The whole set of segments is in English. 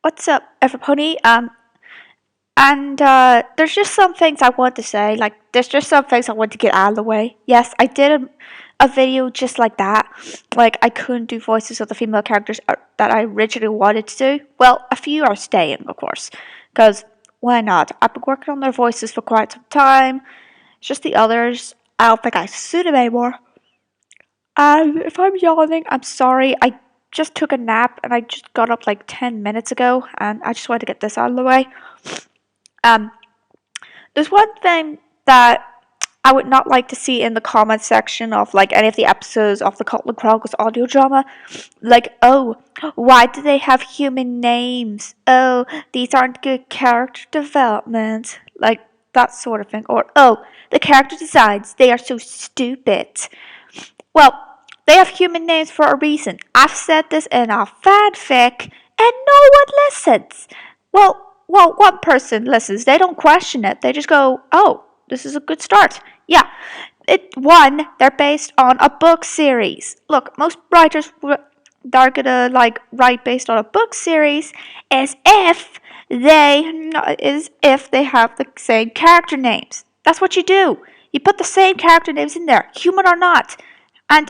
What's up, everybody? And there's just some things I want to say. Like, there's just some things I want to get out of the way. Yes, I did a video just like that. Like, I couldn't do voices of the female characters that I originally wanted to do. Well, a few are staying, of course, because why not? I've been working on their voices for quite some time. It's just the others. I don't think I suit them anymore. And if I'm yawning, I'm sorry. I just took a nap and I just got up like 10 minutes ago, and I just wanted to get this out of the way. Um, there's one thing that I would not like to see in the comment section of like any of the episodes of the Cutler Chronicles audio drama. Like, oh, why do they have human names? Oh, these aren't good character development. Like, that sort of thing. Or, oh, the character designs, they are so stupid. Well, they have human names for a reason. I've said this in a fanfic, and no one listens. Well, one person listens. They don't question it. They just go, "Oh, this is a good start." Yeah, they're based on a book series. Look, most writers are gonna like write based on a book series as if they have the same character names. That's what you do. You put the same character names in there, human or not. And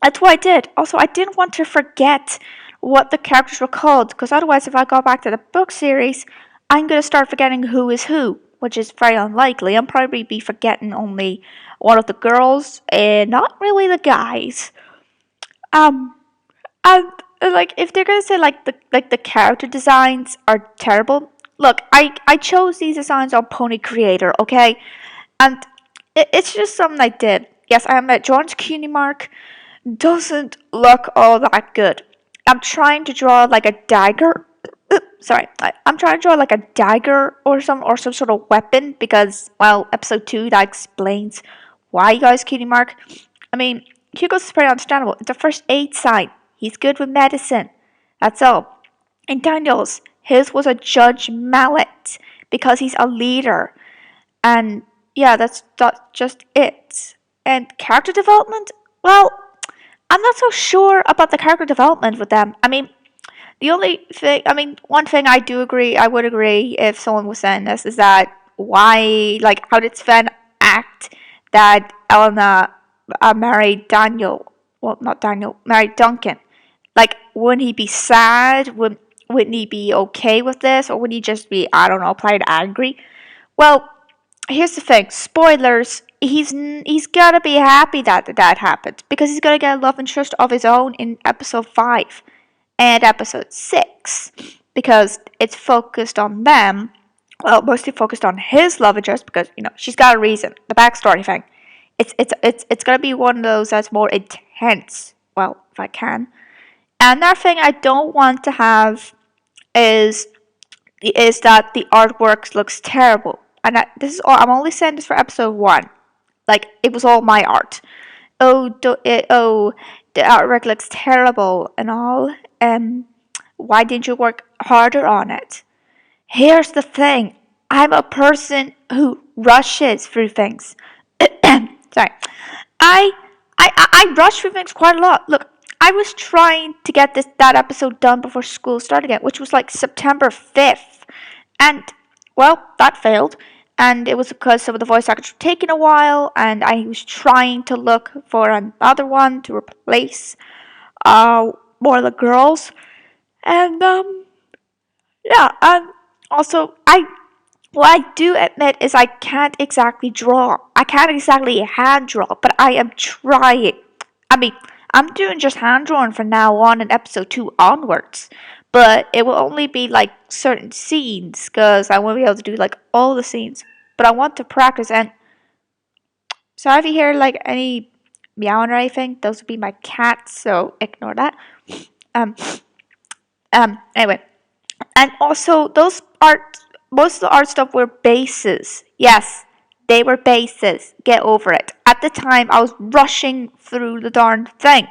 that's what I did. Also, I didn't want to forget what the characters were called, because otherwise, if I go back to the book series, I'm going to start forgetting who is who, which is very unlikely. I'll probably be forgetting only one of the girls and not really the guys. Um, and like if they're gonna say like the character designs are terrible, look, I chose these designs on Pony Creator, okay, and it's just something I did. Yes, I admit John's cutie mark doesn't look all that good. I'm trying to draw like a dagger. Sorry, I'm trying to draw like a dagger or some sort of weapon because well, episode 2 that explains why you guys cutie mark. I mean, Hugo's is pretty understandable. It's the first aid sign. He's good with medicine. That's all. And Daniel's, his was a judge mallet because he's a leader. And yeah, that's just it. And character development? Well, I'm not so sure about the character development with them. I mean, one thing I would agree if someone was saying this is that how did Sven act that Elena married Daniel? Well, not Daniel, married Duncan. Like, wouldn't he be sad? Wouldn't he be okay with this? Or would he just be, I don't know, played angry? Well, here's the thing. Spoilers. He's gotta be happy that happened because he's gonna get a love interest of his own in episode 5 and episode 6 because it's focused on them. Well, mostly focused on his love interest because she's got a reason. The backstory thing. It's gonna be one of those that's more intense. Well, if I can. Another thing I don't want to have is that the artwork looks terrible. And this is all. I'm only saying this for episode 1. Like it was all my art. The artwork looks terrible and all. Why didn't you work harder on it? Here's the thing. I'm a person who rushes through things. Sorry. I rush through things quite a lot. Look, I was trying to get that episode done before school started again, which was like September 5th. And well, that failed. And it was because some of the voice actors were taking a while, and I was trying to look for another one to replace one of the girls. And yeah, and also what I do admit is I can't exactly draw. I can't exactly hand draw, but I am trying. I mean, I'm doing just hand drawing from now on in episode 2 onwards. But it will only be like certain scenes because I won't be able to do like all the scenes. But I want to practice and sorry if you hear like any meowing or anything. Those would be my cats, so ignore that. Um anyway. And also most of the art stuff were bases. Yes, they were bases. Get over it. At the time I was rushing through the darn thing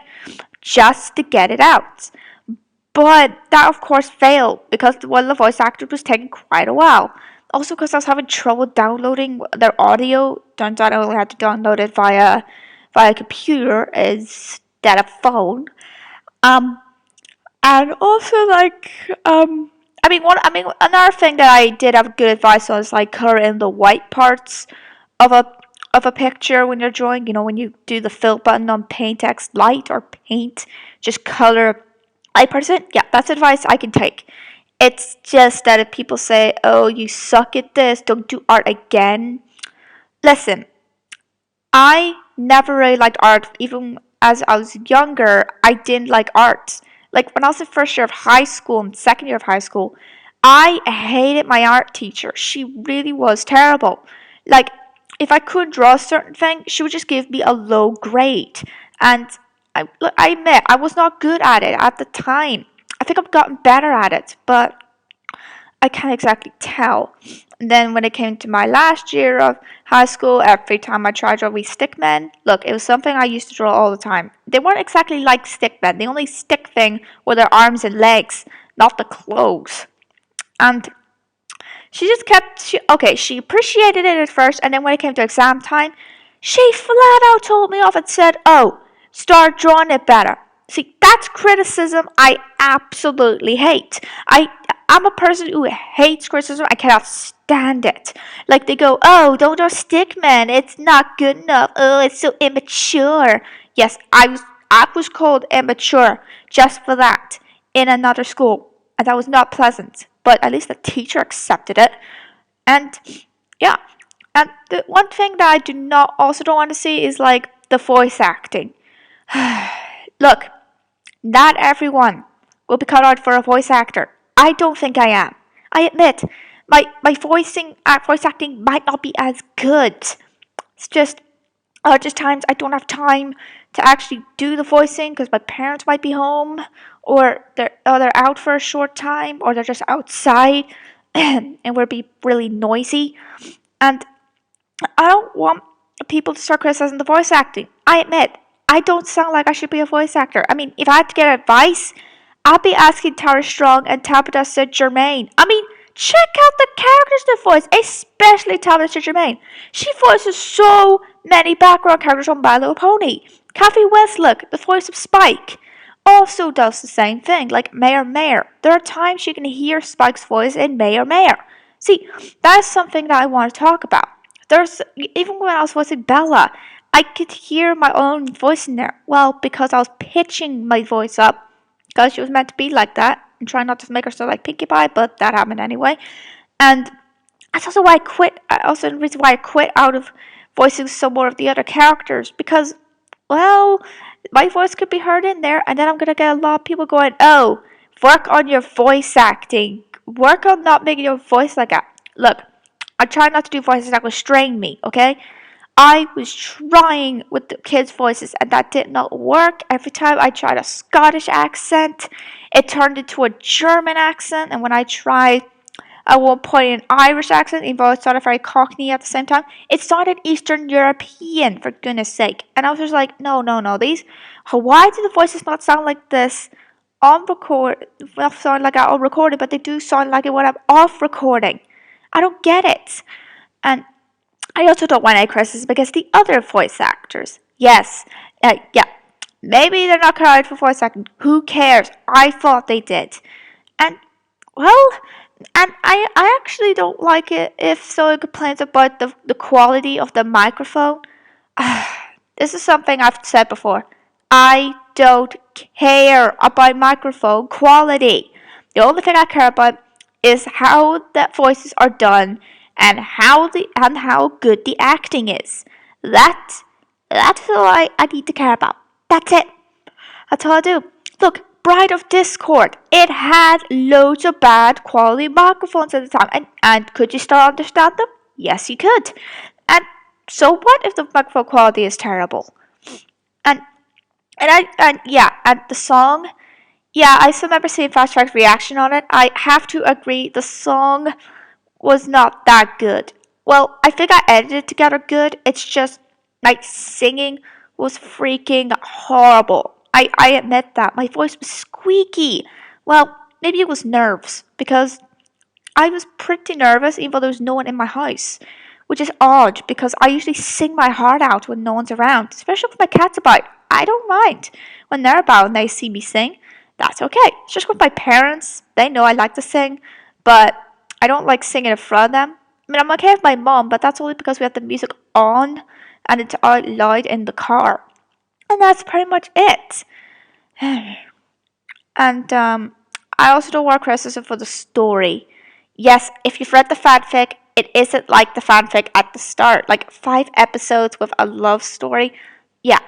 just to get it out. But that of course failed because one of the voice actors was taking quite a while. Also because I was having trouble downloading their audio. Turns out I only had to download it via computer instead of phone. Um and also Another thing that I did have good advice on is like color in the white parts of a picture when you're drawing. You know, when you do the fill button on Paint X Light or Paint, just color light parts in. Yeah, that's advice I can take. It's just that if people say, "Oh, you suck at this, don't do art again." Listen, I never really liked art. Even as I was younger, I didn't like art. Like when I was in first year of high school and second year of high school, I hated my art teacher. She really was terrible. Like if I could draw a certain thing, she would just give me a low grade. And I admit I was not good at it at the time. I think I've gotten better at it, but I can't exactly tell. And then when it came to my last year of high school, every time I tried drawing stickmen, look, it was something I used to draw all the time. They weren't exactly like stickmen. The only stick thing were their arms and legs, not the clothes. And she just kept, she appreciated it at first, and then when it came to exam time, she flat out told me off and said, "Oh, start drawing it better." See, that's criticism I absolutely hate. I'm a person who hates criticism. I cannot stand it. Like they go, "Oh, don't draw stickman. It's not good enough. Oh, it's so immature." Yes, I was called immature just for that in another school, and that was not pleasant. But at least the teacher accepted it. And yeah, and the one thing that I don't want to see is like the voice acting. Look, not everyone will be cut out for a voice actor. I don't think I am. I admit, my voice acting might not be as good. It's just just times I don't have time to actually do the voicing because my parents might be home, or they're out for a short time, or they're just outside and would be really noisy. And I don't want people to start criticizing the voice acting. I admit, I don't sound like I should be a voice actor. I mean, if I had to get advice, I'd be asking Tara Strong and Tabitha St. Germain. I mean, check out the characters they voice, especially Tabitha St. Germain. She voices so many background characters on My Little Pony. Kathy Westlock, the voice of Spike, also does the same thing, like Mayor Mayor. There are times you can hear Spike's voice in Mayor Mayor. See, that is something that I want to talk about. Even when I was voicing Bella, I could hear my own voice in there. Well, because I was pitching my voice up, because she was meant to be like that, and trying not to make her sound like Pinkie Pie, but that happened anyway. And that's also why I quit. Also, the reason why I quit out of voicing some more of the other characters, because, well, my voice could be heard in there, and then I'm gonna get a lot of people going, "Oh, work on your voice acting. Work on not making your voice like that." Look, I try not to do voices that will strain me, okay? I was trying with the kids' voices and that did not work. Every time I tried a Scottish accent, it turned into a German accent. And when I tried at one point an Irish accent, even though it sounded very Cockney at the same time, it sounded Eastern European, for goodness sake. And I was just like, no. Why do the voices not sound like this on record? Not sound like I'm on recording, but they do sound like it when I'm off recording. I don't get it. And I also don't want any criticism because the other voice actors, yes, maybe they're not cut for voice acting. Who cares? I thought they did. And, well, and I actually don't like it if someone complains about the quality of the microphone. This is something I've said before. I don't care about microphone quality. The only thing I care about is how the voices are done and how good the acting is. That's all I need to care about. That's it. That's all I do. Look, Bride of Discord. It had loads of bad quality microphones at the time. And could you still understand them? Yes, you could. And so what if the microphone quality is terrible? And the song. Yeah, I still remember seeing Fast Track's reaction on it. I have to agree, the song was not that good. Well, I think I edited it together good. It's just my singing was freaking horrible. I admit that. My voice was squeaky. Well, maybe it was nerves because I was pretty nervous even though there was no one in my house. Which is odd because I usually sing my heart out when no one's around, especially if my cat's about. I don't mind when they're about and they see me sing. That's okay. It's just with my parents. They know I like to sing. but I don't like singing in front of them. I mean, I'm okay with my mom, but that's only because we have the music on and it's out loud in the car. And that's pretty much it. And I also don't want criticism for the story. Yes, if you've read the fanfic, it isn't like the fanfic at the start. Like 5 episodes with a love story. Yeah,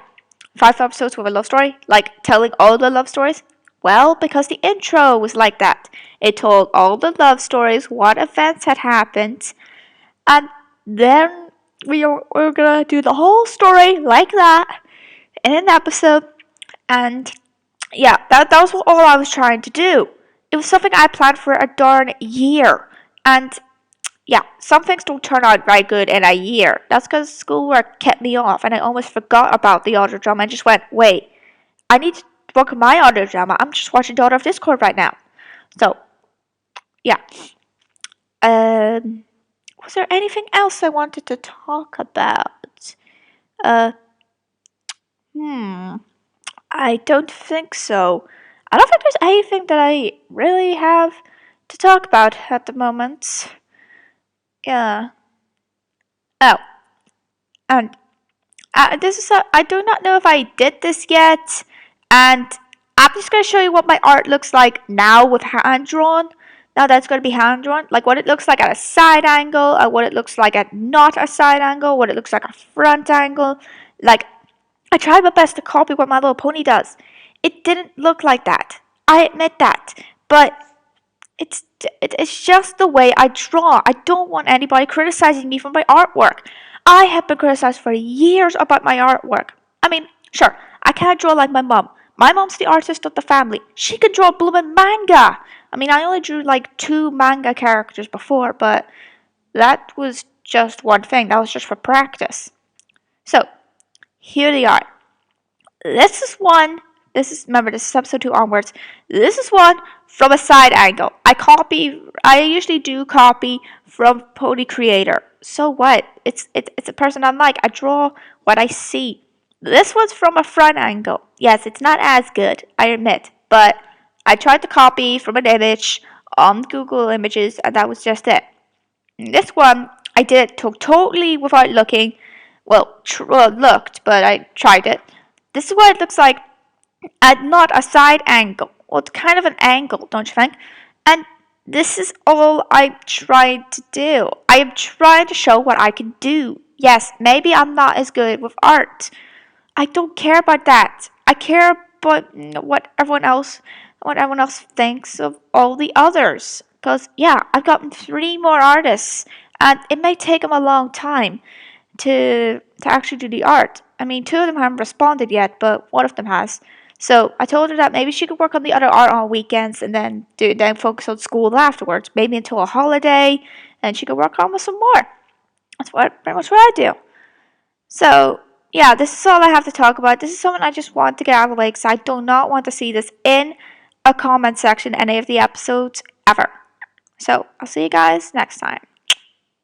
5 episodes with a love story. Like telling all the love stories. Well, because the intro was like that. It told all the love stories, what events had happened, and then we're gonna do the whole story like that in an episode. And yeah, that was all I was trying to do. It was something I planned for a darn year. And yeah, some things don't turn out very good in a year. That's because schoolwork kept me off and I almost forgot about the audio drama and just went, wait, I need to work on my audio drama. I'm just watching Daughter of Discord right now. So, yeah. Was there anything else I wanted to talk about? Uh, I don't think so. I don't think there's anything that I really have to talk about at the moment. Yeah. Oh, and I do not know if I did this yet, and I'm just gonna show you what my art looks like now with hand drawn. Now that's gonna be hand drawn, like what it looks like at a side angle, or what it looks like at not a side angle, what it looks like a front angle. Like I tried my best to copy what My Little Pony does. It didn't look like that. I admit that, but it's just the way I draw. I don't want anybody criticizing me for my artwork. I have been criticized for years about my artwork. I mean, sure, I can't draw like my mom. My mom's the artist of the family. She can draw blooming manga. I mean, I only drew like 2 manga characters before, but that was just one thing. That was just for practice. So, here they are. This is one. Remember, this is episode 2 onwards. This is one from a side angle. I usually do copy from Pony Creator. So what? It's a person I'm like. I draw what I see. This one's from a front angle. Yes, it's not as good, I admit, but I tried to copy from an image on Google Images, and that was just it. This one, I did it totally without looking. Well, looked, but I tried it. This is what it looks like at not a side angle. Well, it's kind of an angle, don't you think? And this is all I tried to do. I am trying to show what I can do. Yes, maybe I'm not as good with art. I don't care about that. I care about what everyone else thinks of all the others. Because, yeah, I've gotten 3 more artists, and it may take them a long time to actually do the art. I mean, 2 of them haven't responded yet, but one of them has. So I told her that maybe she could work on the other art on weekends and then focus on school afterwards, maybe until a holiday, and she could work on some more. That's pretty much what I do. So yeah, this is all I have to talk about. This is something I just want to get out of the way because I do not want to see this in a comment section any of the episodes ever. So I'll see you guys next time.